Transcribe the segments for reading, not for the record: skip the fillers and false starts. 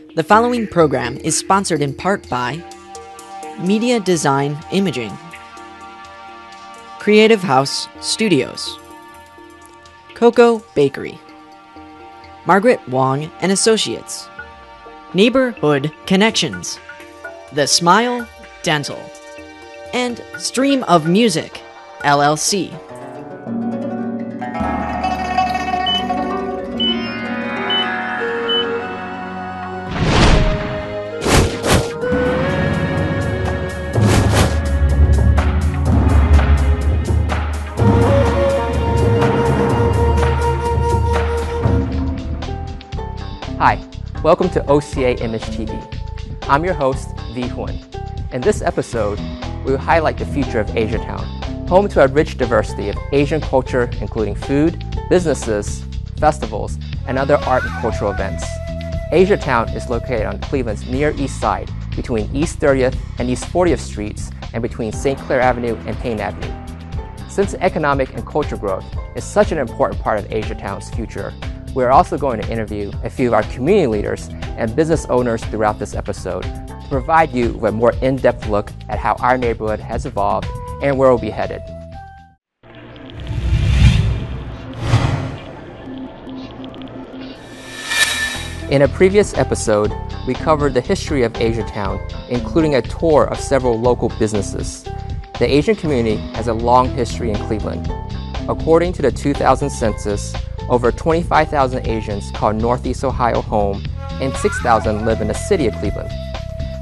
The following program is sponsored in part by Media Design Imaging, Creative House Studios, Cocoa Bakery, Margaret Wong and Associates, Neighborhood Connections, The Smile Dental, and Stream of Music, LLC. Hi, welcome to OCA IMAGE TV. I'm your host, Riordan. In this episode, we will highlight the future of AsiaTown, home to a rich diversity of Asian culture including food, businesses, festivals, and other art and cultural events. AsiaTown is located on Cleveland's Near East Side, between East 30th and East 40th Streets, and between St. Clair Avenue and Payne Avenue. Since economic and cultural growth is such an important part of AsiaTown's future, we are also going to interview a few of our community leaders and business owners throughout this episode to provide you with a more in-depth look at how our neighborhood has evolved and where we'll be headed. In a previous episode, we covered the history of AsiaTown, including a tour of several local businesses. The Asian community has a long history in Cleveland. According to the 2000 census, over 25,000 Asians call Northeast Ohio home, and 6,000 live in the city of Cleveland.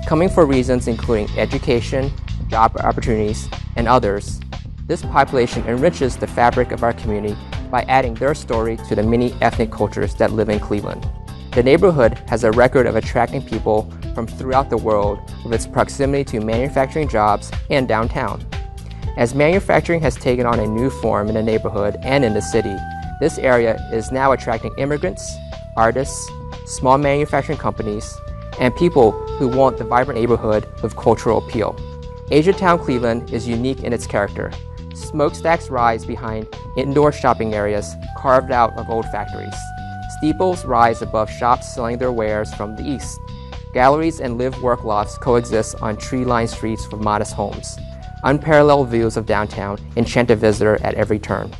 Coming for reasons including education, job opportunities, and others, this population enriches the fabric of our community by adding their story to the many ethnic cultures that live in Cleveland. The neighborhood has a record of attracting people from throughout the world with its proximity to manufacturing jobs and downtown. As manufacturing has taken on a new form in the neighborhood and in the city, this area is now attracting immigrants, artists, small manufacturing companies, and people who want the vibrant neighborhood with cultural appeal. AsiaTown Cleveland is unique in its character. Smokestacks rise behind indoor shopping areas carved out of old factories. Steeples rise above shops selling their wares from the east. Galleries and live-work lofts coexist on tree-lined streets with modest homes. Unparalleled views of downtown enchant a visitor at every turn.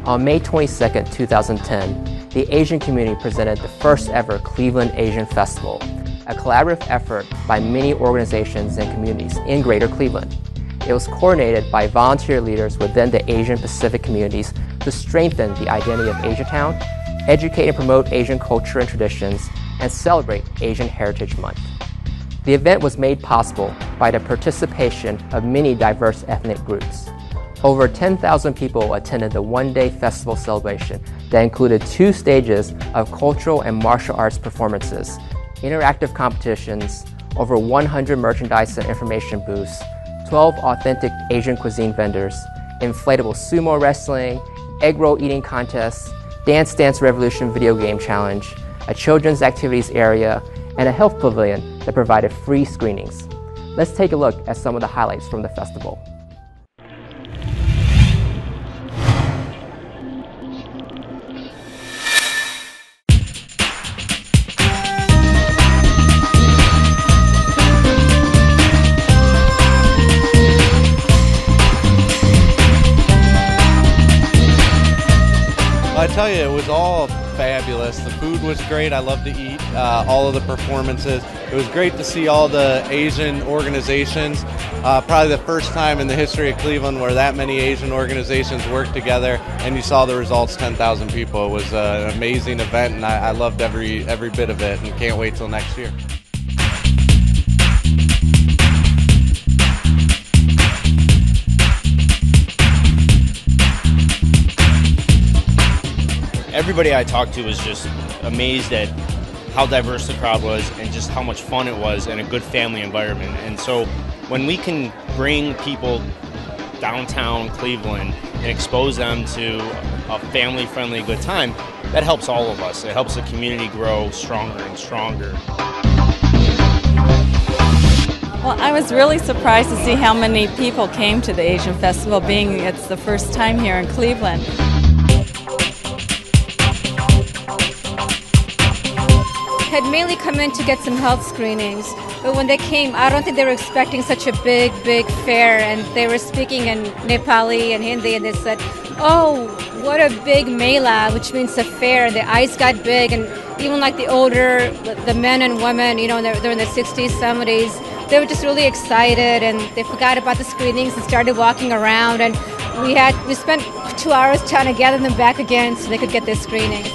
On May 22, 2010, the Asian community presented the first ever Cleveland Asian Festival, a collaborative effort by many organizations and communities in Greater Cleveland. It was coordinated by volunteer leaders within the Asian Pacific communities to strengthen the identity of AsiaTown, educate and promote Asian culture and traditions, and celebrate Asian Heritage Month. The event was made possible by the participation of many diverse ethnic groups. Over 10,000 people attended the one-day festival celebration that included 2 stages of cultural and martial arts performances, interactive competitions, over 100 merchandise and information booths, 12 authentic Asian cuisine vendors, inflatable sumo wrestling, egg roll eating contests, Dance Dance Revolution video game challenge, a children's activities area, and a health pavilion that provided free screenings. Let's take a look at some of the highlights from the festival. I tell you, it was all fabulous. The food was great. I love to eat all of the performances. It was great to see all the Asian organizations. Probably the first time in the history of Cleveland where that many Asian organizations worked together, and you saw the results, 10,000 people. It was an amazing event, and I loved every bit of it, and can't wait till next year. Everybody I talked to was just amazed at how diverse the crowd was and just how much fun it was and a good family environment. And so when we can bring people downtown Cleveland and expose them to a family-friendly good time, that helps all of us. It helps the community grow stronger and stronger. Well, I was really surprised to see how many people came to the Asian Festival, being it's the first time here in Cleveland. Had mainly come in to get some health screenings, but when they came, I don't think they were expecting such a big fair, and they were speaking in Nepali and Hindi, and they said, "Oh, what a big mela," which means a fair. The eyes got big, and even like the older, the men and women, you know, they're in the 60s, 70s, they were just really excited, and they forgot about the screenings and started walking around, and we spent 2 hours trying to gather them back again so they could get their screening.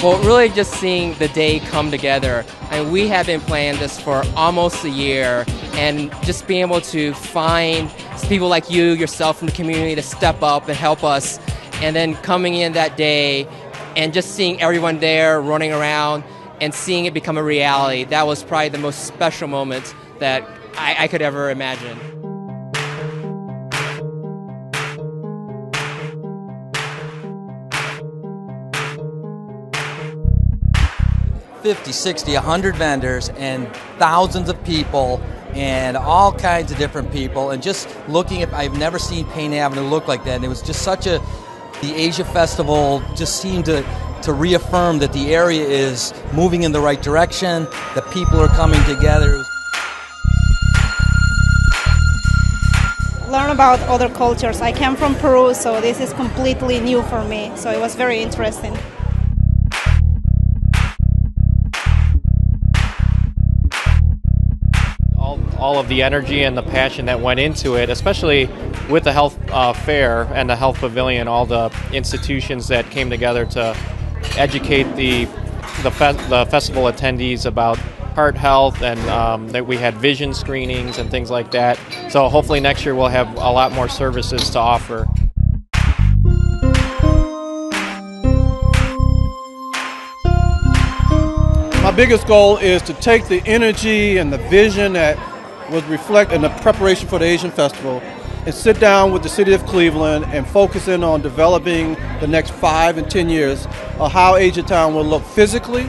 Well, really just seeing the day come together, and we have been planning this for almost a year, and just being able to find people like you, yourself from the community to step up and help us, and then coming in that day and just seeing everyone there running around and seeing it become a reality, that was probably the most special moment that I could ever imagine. 50, 60, 100 vendors and thousands of people and all kinds of different people, and just looking at, I've never seen Payne Avenue look like that, and it was just the Asia Festival just seemed to reaffirm that the area is moving in the right direction, that people are coming together. Learn about other cultures. I came from Peru, so this is completely new for me, so it was very interesting. All of the energy and the passion that went into it, especially with the health fair and the health pavilion, all the institutions that came together to educate the festival attendees about heart health, and that we had vision screenings and things like that. So hopefully next year we'll have a lot more services to offer. My biggest goal is to take the energy and the vision that was reflected in the preparation for the Asian Festival and sit down with the city of Cleveland and focus in on developing the next 5 and 10 years of how AsiaTown will look physically,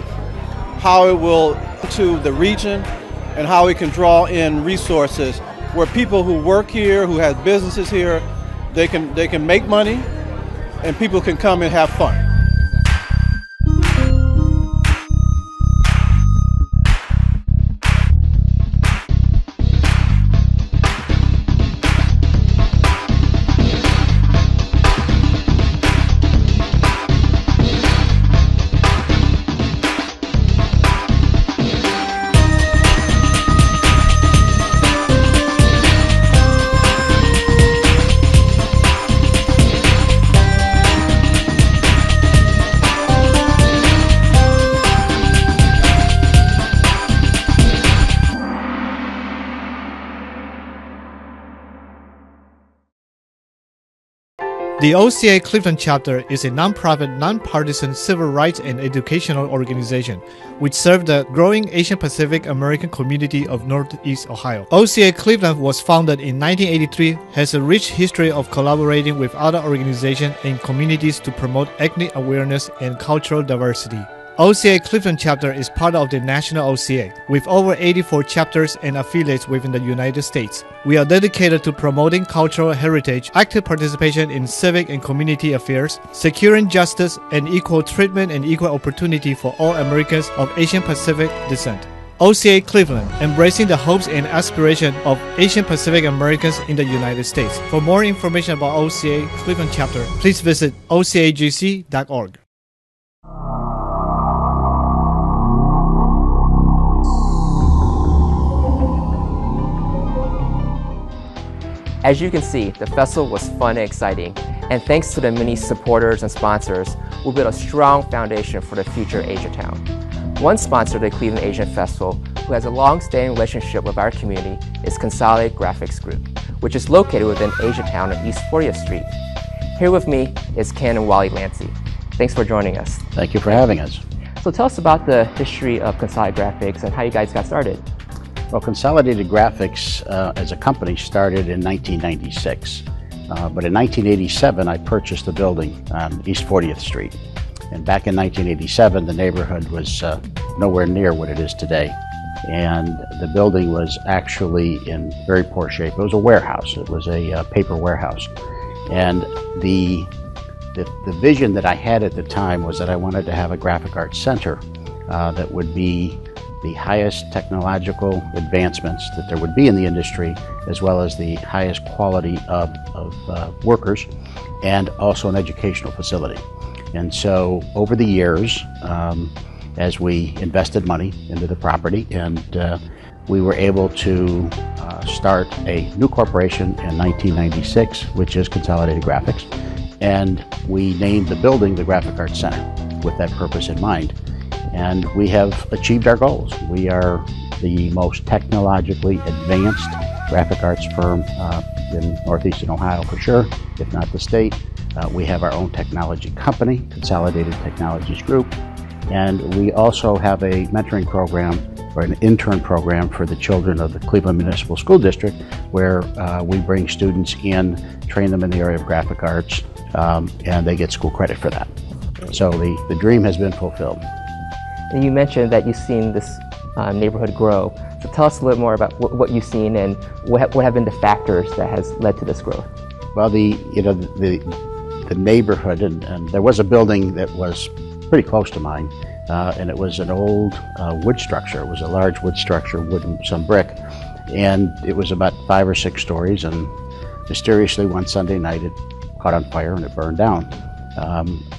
how it will to the region, and how it can draw in resources where people who work here, who have businesses here, they can make money and people can come and have fun. The OCA Cleveland chapter is a nonprofit, nonpartisan civil rights and educational organization which serves the growing Asian Pacific American community of Northeast Ohio. OCA Cleveland was founded in 1983, has a rich history of collaborating with other organizations and communities to promote ethnic awareness and cultural diversity. OCA Cleveland chapter is part of the National OCA, with over 84 chapters and affiliates within the United States. We are dedicated to promoting cultural heritage, active participation in civic and community affairs, securing justice and equal treatment and equal opportunity for all Americans of Asian Pacific descent. OCA Cleveland, embracing the hopes and aspirations of Asian Pacific Americans in the United States. For more information about OCA Cleveland chapter, please visit OCAGC.org. As you can see, the festival was fun and exciting, and thanks to the many supporters and sponsors, we built a strong foundation for the future AsiaTown. One sponsor of the Cleveland Asian Festival, who has a long-standing relationship with our community, is Consolidated Graphics Group, which is located within AsiaTown on East 40th Street. Here with me is Ken and Wally Lancy. Thanks for joining us. Thank you for having us. So tell us about the history of Consolidated Graphics and how you guys got started. Well, Consolidated Graphics as a company started in 1996, but in 1987 I purchased a building on East 40th Street, And back in 1987, the neighborhood was nowhere near what it is today. And the building was actually in very poor shape. It was a warehouse. It was a paper warehouse. And the vision that I had at the time was that I wanted to have a graphic arts center that would be the highest technological advancements that there would be in the industry, as well as the highest quality of workers, and also an educational facility. And so over the years, as we invested money into the property, and we were able to start a new corporation in 1996, which is Consolidated Graphics, and we named the building the Graphic Arts Center with that purpose in mind. And we have achieved our goals. We are the most technologically advanced graphic arts firm in Northeastern Ohio for sure, if not the state. We have our own technology company, Consolidated Technologies Group, and we also have a mentoring program or an intern program for the children of the Cleveland Municipal School District, where we bring students in, train them in the area of graphic arts, and they get school credit for that. So the dream has been fulfilled. And you mentioned that you've seen this neighborhood grow. So tell us a little more about what you've seen and what have been the factors that has led to this growth. Well, the neighborhood, and there was a building that was pretty close to mine, and it was an old wood structure. It was a large wood structure, some brick, and it was about 5 or 6 stories, and mysteriously one Sunday night it caught on fire and it burned down.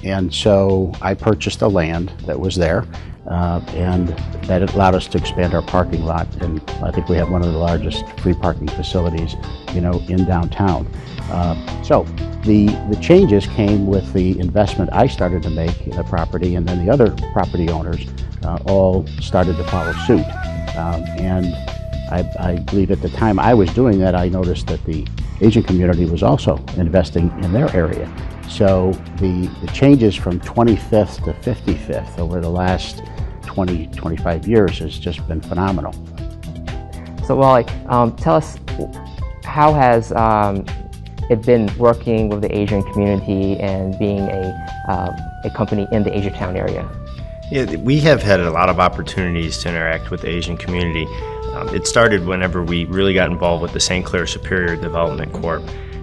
And so I purchased the land that was there, and that allowed us to expand our parking lot, and I think we have one of the largest free parking facilities, in downtown. So the changes came with the investment I started to make in the property, and then the other property owners all started to follow suit. And I believe at the time I was doing that, I noticed that the Asian community was also investing in their area. So the changes from 25th to 55th over the last 20, 25 years has just been phenomenal. So Wally, tell us, how has it been working with the Asian community and being a company in the AsiaTown area? Yeah, we have had a lot of opportunities to interact with the Asian community. It started whenever we really got involved with the St. Clair Superior Development Corp.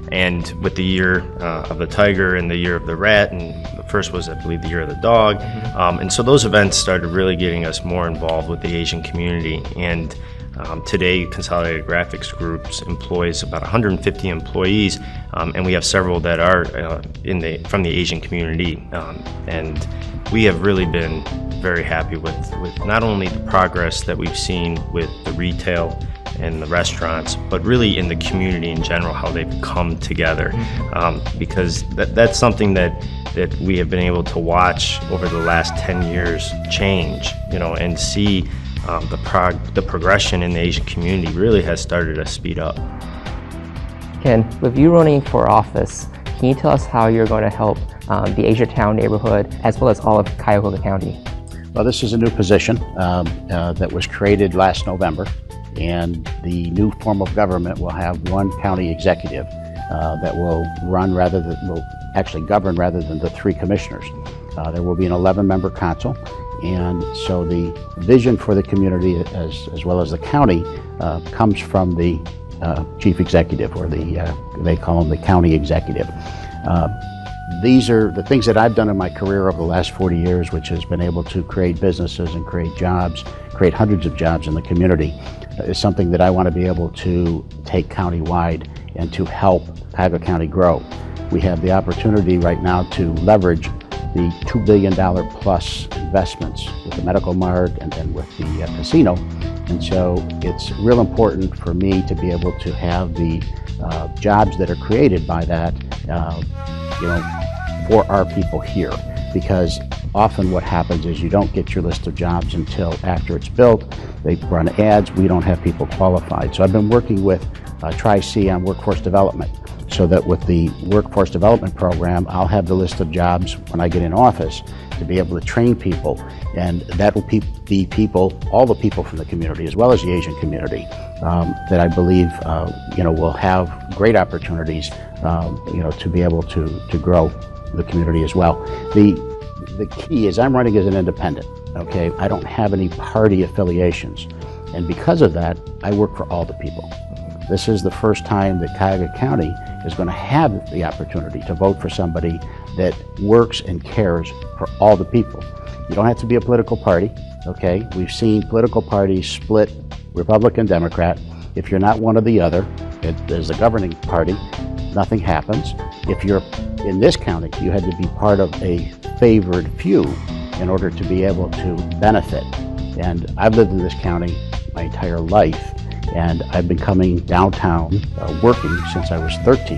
And with the year of the tiger and the year of the rat, and the first was, I believe, the year of the dog. And so those events started really getting us more involved with the Asian community. And today, Consolidated Graphics Groups employs about 150 employees, and we have several that are from the Asian community. And we have really been very happy with not only the progress that we've seen with the retail and the restaurants, but really in the community in general, how they've come together. Because that's something that we have been able to watch over the last 10 years change, and see the progression in the Asian community really has started to speed up. Ken, with you running for office, can you tell us how you're going to help the AsiaTown neighborhood as well as all of Cuyahoga County? Well, this is a new position that was created last November. And the new form of government will have one county executive that will actually govern rather than the 3 commissioners. There will be an 11-member council, and so the vision for the community as well as the county comes from the chief executive, or they call him the county executive. These are the things that I've done in my career over the last 40 years, which has been able to create businesses and create jobs, create hundreds of jobs in the community, is something that I want to be able to take county-wide and to help Cuyahoga County grow. We have the opportunity right now to leverage the $2 billion plus investments with the medical mart and then with the casino. And so it's real important for me to be able to have the jobs that are created by that, for our people here. Because often what happens is you don't get your list of jobs until after it's built. They run ads, we don't have people qualified. So I've been working with Tri-C on workforce development, so that with the workforce development program, I'll have the list of jobs when I get in office to be able to train people, and that will be people, all the people from the community as well as the Asian community, that I believe will have great opportunities to be able to grow the community as well. the key is I'm running as an independent, okay? I don't have any party affiliations. And because of that, I work for all the people. This is the first time that Cuyahoga County is going to have the opportunity to vote for somebody that works and cares for all the people. You don't have to be a political party, okay? We've seen political parties split, Republican, Democrat. If you're not one or the other, as a governing party, nothing happens. If you're in this county, you had to be part of a favored few in order to be able to benefit. And I've lived in this county my entire life, and I've been coming downtown working since I was 13.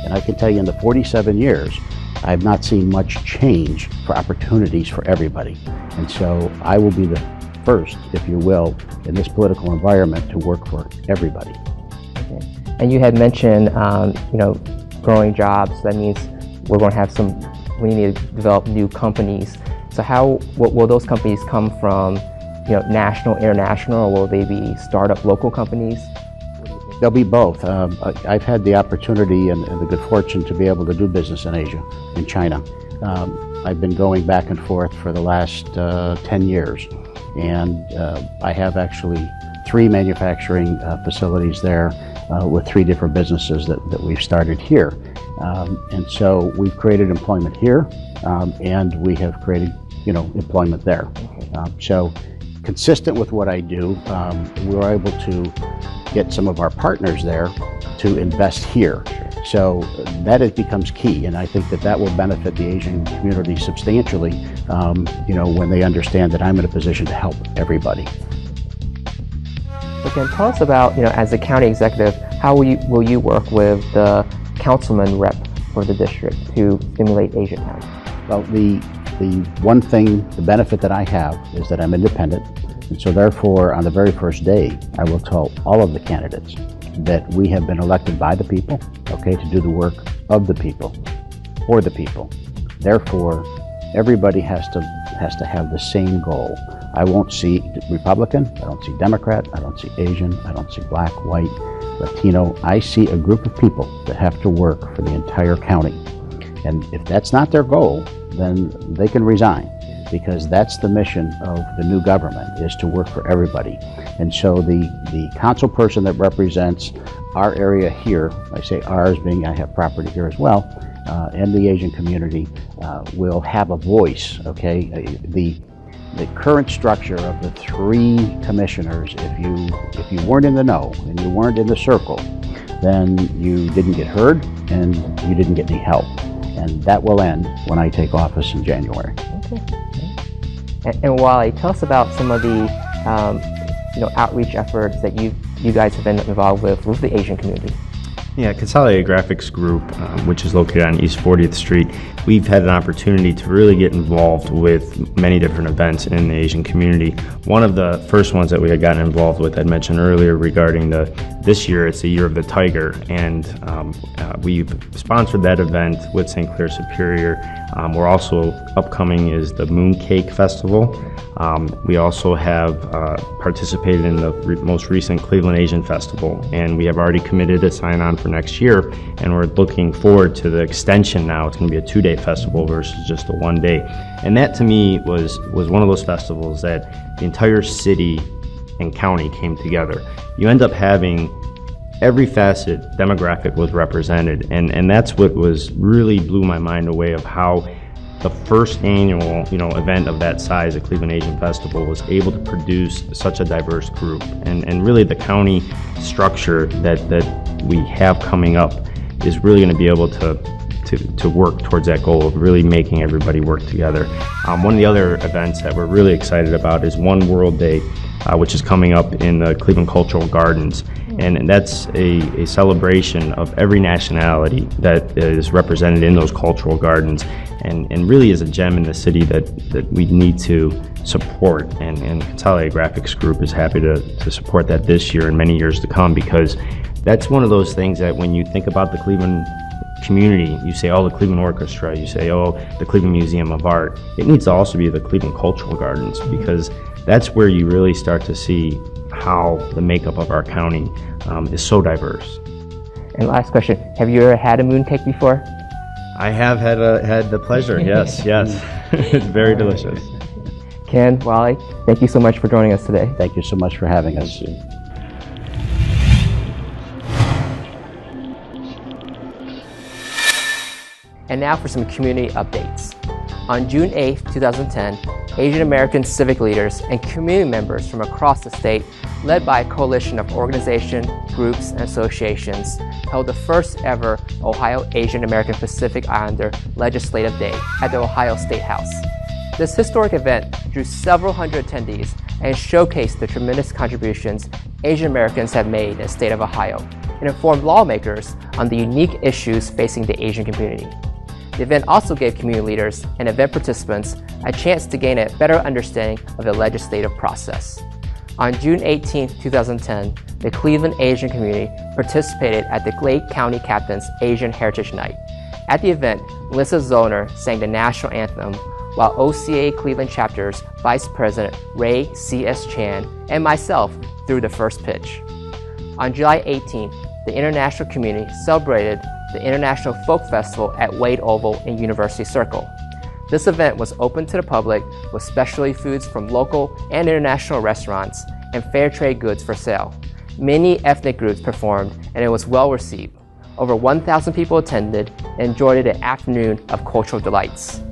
And I can tell you in the 47 years, I've not seen much change for opportunities for everybody. And so I will be the first, if you will, in this political environment to work for everybody. Okay. And you had mentioned, growing jobs. That means we're going to have we need to develop new companies. So will those companies come from, national, international, or will they be startup local companies? They'll be both. I've had the opportunity and the good fortune to be able to do business in Asia, in China. I've been going back and forth for the last 10 years. And I have actually 3 manufacturing facilities there with 3 different businesses that we've started here. And so we've created employment here, and we have created, employment there. So consistent with what I do, we were able to get some of our partners there to invest here. So that becomes key, and I think that will benefit the Asian community substantially, when they understand that I'm in a position to help everybody. Okay, tell us about, as a county executive, how will you work with the councilman rep for the district to stimulate AsiaTown? Well, the one thing, the benefit that I have is that I'm independent, and so therefore on the very first day I will tell all of the candidates that we have been elected by the people, okay, to do the work of the people, for the people. Therefore, everybody has to have the same goal. I won't see Republican, I don't see Democrat, I don't see Asian, I don't see black, white, Latino. I see a group of people that have to work for the entire county. And if that's not their goal, then they can resign, because that's the mission of the new government, is to work for everybody. And so the council person that represents our area here, I say ours being I have property here as well, and the Asian community will have a voice, okay? The current structure of the 3 commissioners, if you weren't in the know and you weren't in the circle, then you didn't get heard and you didn't get any help. And that will end when I take office in January. Okay. And Wally, tell us about some of the outreach efforts that you guys have been involved with the Asian community. Yeah, Consolidated Graphics Group, which is located on East 40th Street, we've had an opportunity to really get involved with many different events in the Asian community. One of the first ones that we had gotten involved with, I mentioned earlier regarding this year, it's the Year of the Tiger, and we've sponsored that event with St. Clair Superior. We're also upcoming is the Mooncake Festival. We also have participated in the most recent Cleveland Asian Festival, and we have already committed a sign-on for next year, and we're looking forward to the extension now. It's going to be a 2-day festival versus just a 1-day. And that to me was one of those festivals that the entire city and county came together. You end up having every facet demographic was represented, and that's what really blew my mind away of how the first annual event of that size, the Cleveland Asian Festival, was able to produce such a diverse group. And really the county structure that we have coming up is really going to be able to work towards that goal of really making everybody work together. One of the other events that we're really excited about is One World Day, which is coming up in the Cleveland Cultural Gardens. And that's a celebration of every nationality that is represented in those cultural gardens, and really is a gem in the city that we need to support. And Consolidated Graphics Group is happy to support that this year and many years to come, because that's one of those things that when you think about the Cleveland community, you say, oh, the Cleveland Orchestra, you say, oh, the Cleveland Museum of Art. It needs to also be the Cleveland Cultural Gardens, because that's where you really start to see how the makeup of our county is so diverse. And last question, have you ever had a mooncake before? I have had the pleasure, yes. It's very delicious. Ken, Wally, thank you so much for joining us today. Thank you so much for having us. And now for some community updates. On June 8, 2010, Asian American civic leaders and community members from across the state, led by a coalition of organizations, groups, and associations, held the first ever Ohio Asian American Pacific Islander Legislative Day at the Ohio State House. This historic event drew several hundred attendees and showcased the tremendous contributions Asian Americans have made in the state of Ohio and informed lawmakers on the unique issues facing the Asian community. The event also gave community leaders and event participants a chance to gain a better understanding of the legislative process. On June 18, 2010, the Cleveland Asian community participated at the Lake County Captain's Asian Heritage Night. At the event, Melissa Zollner sang the national anthem, while OCA Cleveland Chapter's Vice President Ray C.S. Chan and myself threw the first pitch. On July 18th, the international community celebrated the International Folk Festival at Wade Oval in University Circle. This event was open to the public with specialty foods from local and international restaurants and fair trade goods for sale. Many ethnic groups performed and it was well received. Over 1,000 people attended and enjoyed an afternoon of cultural delights.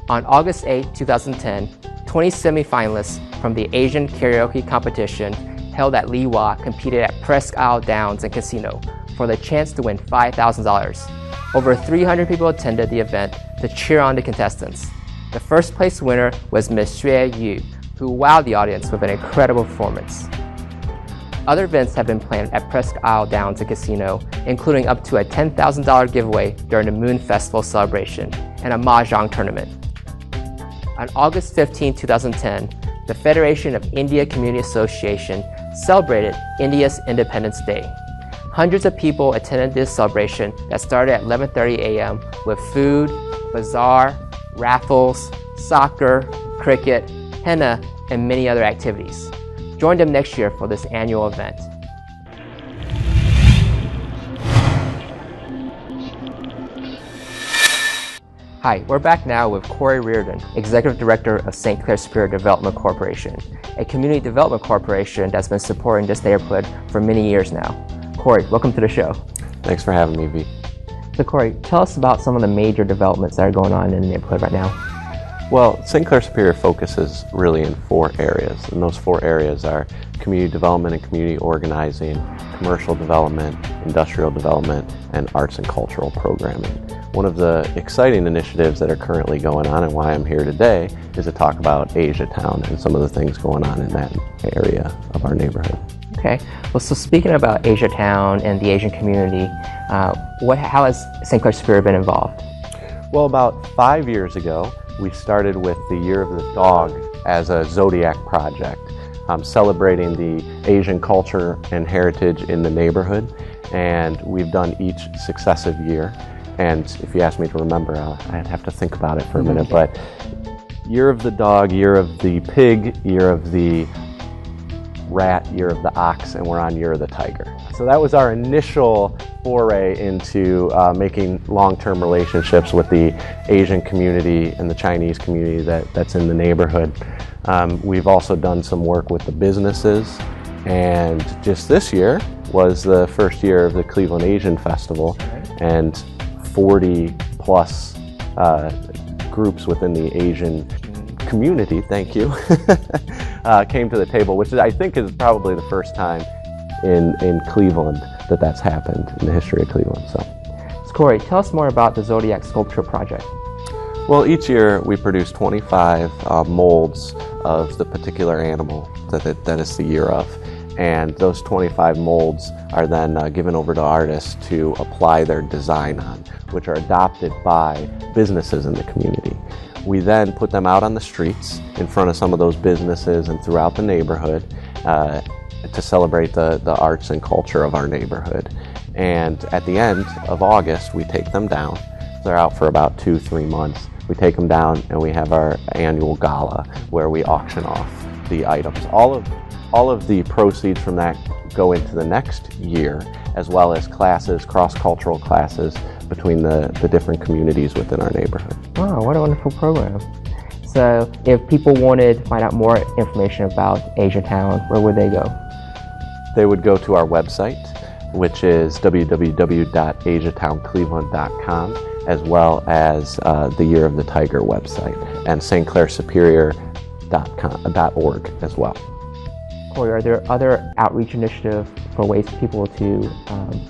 On August 8, 2010, 20 semi-finalists from the Asian karaoke competition held at Liwa competed at Presque Isle Downs and Casino for the chance to win $5,000. Over 300 people attended the event to cheer on the contestants. The first place winner was Ms. Xue Yu, who wowed the audience with an incredible performance. Other events have been planned at Presque Isle Downs and Casino, including up to a $10,000 giveaway during the Moon Festival celebration and a Mahjong tournament. On August 15, 2010, the Federation of India Community Association celebrated India's Independence Day. Hundreds of people attended this celebration that started at 11:30 a.m. with food, bazaar, raffles, soccer, cricket, henna, and many other activities. Join them next year for this annual event. Hi, we're back now with Corey Riordan, Executive Director of St. Clair Superior Development Corporation, a community development corporation that's been supporting this neighborhood for many years now. Corey, welcome to the show. Thanks for having me, V. So Corey, tell us about some of the major developments that are going on in the neighborhood right now. Well, St. Clair Superior focuses really in 4 areas, and those 4 areas are community development and community organizing, commercial development, industrial development, and arts and cultural programming. One of the exciting initiatives that are currently going on and why I'm here today is to talk about AsiaTown and some of the things going on in that area of our neighborhood. Okay, well, so speaking about AsiaTown and the Asian community, how has St. Clair Superior been involved? Well, about 5 years ago, we started with the Year of the Dog as a Zodiac project, celebrating the Asian culture and heritage in the neighborhood, and we've done each successive year. And if you ask me to remember, I'd have to think about it for a minute, but Year of the Dog, Year of the Pig, Year of the Rat, Year of the Ox, and we're on Year of the Tiger. So that was our initial foray into making long-term relationships with the Asian community and the Chinese community that's in the neighborhood. We've also done some work with the businesses, and just this year was the first year of the Cleveland Asian Festival, and 40 plus groups within the Asian community, thank you, came to the table, which I think is probably the first time in Cleveland that's happened in the history of Cleveland. So Corey, tell us more about the Zodiac Sculpture Project. Well, each year we produce 25 molds of the particular animal that is the year of. And those 25 molds are then given over to artists to apply their design on, which are adopted by businesses in the community. We then put them out on the streets in front of some of those businesses and throughout the neighborhood to celebrate the arts and culture of our neighborhood. And at the end of August, we take them down. They're out for about 2-3 months. We take them down and we have our annual gala where we auction off the items. All of the proceeds from that go into the next year, as well as classes, cross-cultural classes between the different communities within our neighborhood. Wow, what a wonderful program. So if people wanted to find out more information about AsiaTown, where would they go? They would go to our website, which is www.asiatowncleveland.com, as well as the Year of the Tiger website, and stclairsuperior.org as well. Corey, are there other outreach initiatives for ways for people to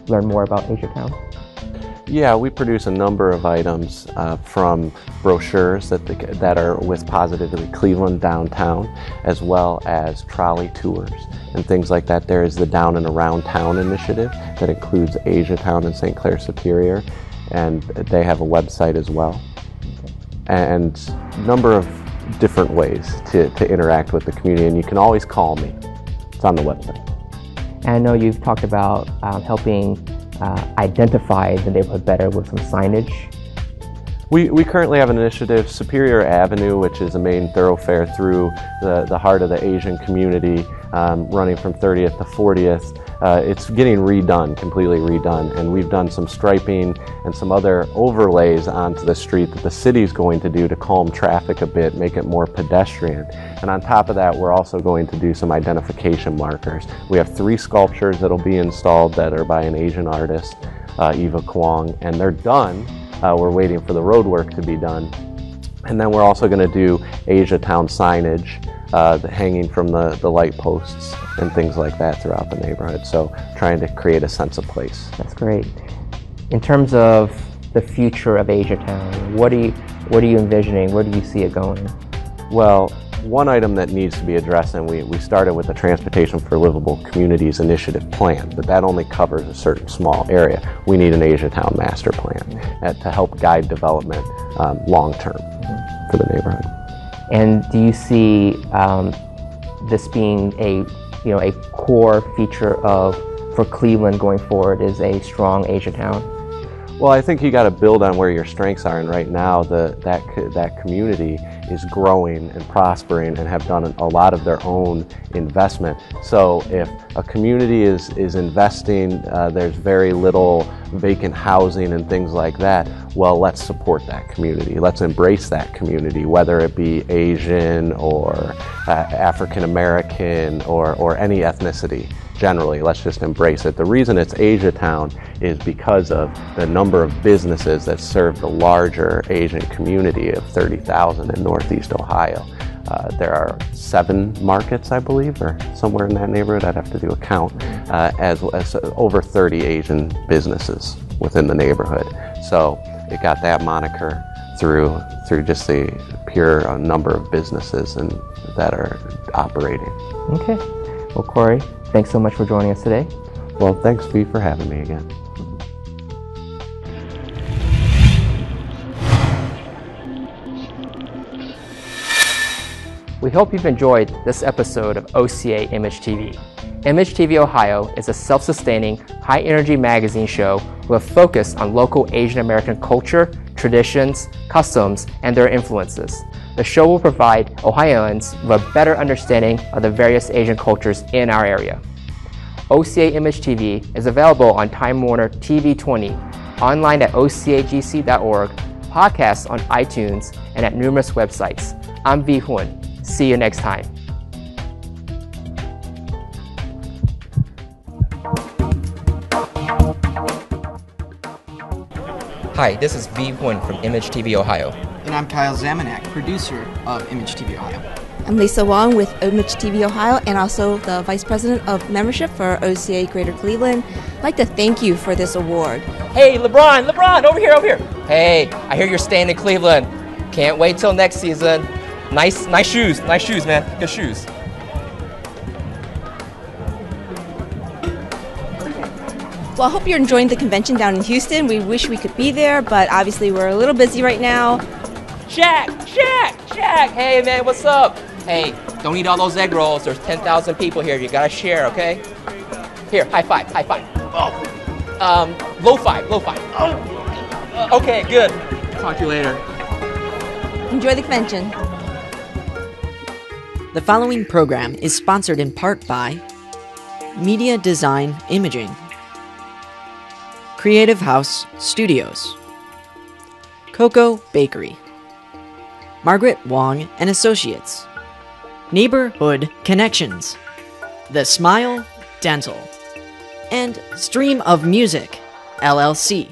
learn more about AsiaTown? Yeah, we produce a number of items from brochures that are with Positively Cleveland downtown, as well as trolley tours and things like that. There is the Down and Around Town initiative that includes AsiaTown and St. Clair Superior, and they have a website as well. And a number of different ways to interact with the community, and you can always call me. It's on the website. And I know you've talked about helping identify the neighborhood better with some signage. We currently have an initiative, Superior Avenue, which is a main thoroughfare through the heart of the Asian community, running from 30th to 40th. It's getting redone, completely redone, and we've done some striping and some other overlays onto the street that the city's going to do to calm traffic a bit, make it more pedestrian. And on top of that, we're also going to do some identification markers. We have 3 sculptures that'll be installed that are by an Asian artist, Eva Kwong, and they're done. We're waiting for the road work to be done. And then we're also going to do AsiaTown signage hanging from the light posts and things like that throughout the neighborhood. So trying to create a sense of place. That's great. In terms of the future of AsiaTown, what are you envisioning? Where do you see it going? Well, one item that needs to be addressed, and we started with the Transportation for Livable Communities Initiative plan, but that only covers a certain small area. We need an AsiaTown master plan to help guide development long-term for the neighborhood. And do you see this being a core feature for Cleveland going forward is a strong AsiaTown? Well, I think you got to build on where your strengths are, and right now that community is growing and prospering and have done a lot of their own investment. So if a community is investing, there's very little vacant housing and things like that, well, let's support that community. Let's embrace that community, whether it be Asian or African American or any ethnicity. Generally, let's just embrace it. The reason it's AsiaTown is because of the number of businesses that serve the larger Asian community of 30,000 in Northeast Ohio. There are 7 markets, I believe, or somewhere in that neighborhood. I'd have to do a count, as over 30 Asian businesses within the neighborhood. So it got that moniker through just the pure number of businesses that are operating. Okay. Well, Corey, thanks so much for joining us today. Well, thanks, V, for having me again. We hope you've enjoyed this episode of OCA IMAGE TV. IMAGE TV Ohio is a self-sustaining, high-energy magazine show with a focus on local Asian American culture, traditions, customs, and their influences. The show will provide Ohioans with a better understanding of the various Asian cultures in our area. OCA IMAGE TV is available on Time Warner TV 20, online at OCAGC.org, podcasts on iTunes, and at numerous websites. I'm V. Hun. See you next time. Hi, this is V. Hun from IMAGE TV Ohio. And I'm Kyle Zamanek, producer of IMAGE TV Ohio. I'm Lisa Wong with IMAGE TV Ohio and also the Vice President of Membership for OCA Greater Cleveland. I'd like to thank you for this award. Hey, LeBron, over here. Hey, I hear you're staying in Cleveland. Can't wait till next season. Nice shoes, man. Good shoes. Well, I hope you're enjoying the convention down in Houston. We wish we could be there, but obviously we're a little busy right now. Shaq! Hey, man, what's up? Hey, don't eat all those egg rolls. There's 10,000 people here. You gotta share, okay? Here, high five. Oh. Low five. Oh. Okay, good. Talk to you later. Enjoy the convention. The following program is sponsored in part by Media Design Imaging, Creative House Studios, Cocoa Bakery, Margaret Wong and Associates, Neighborhood Connections, The Smile Dental, and Stream of Music, LLC.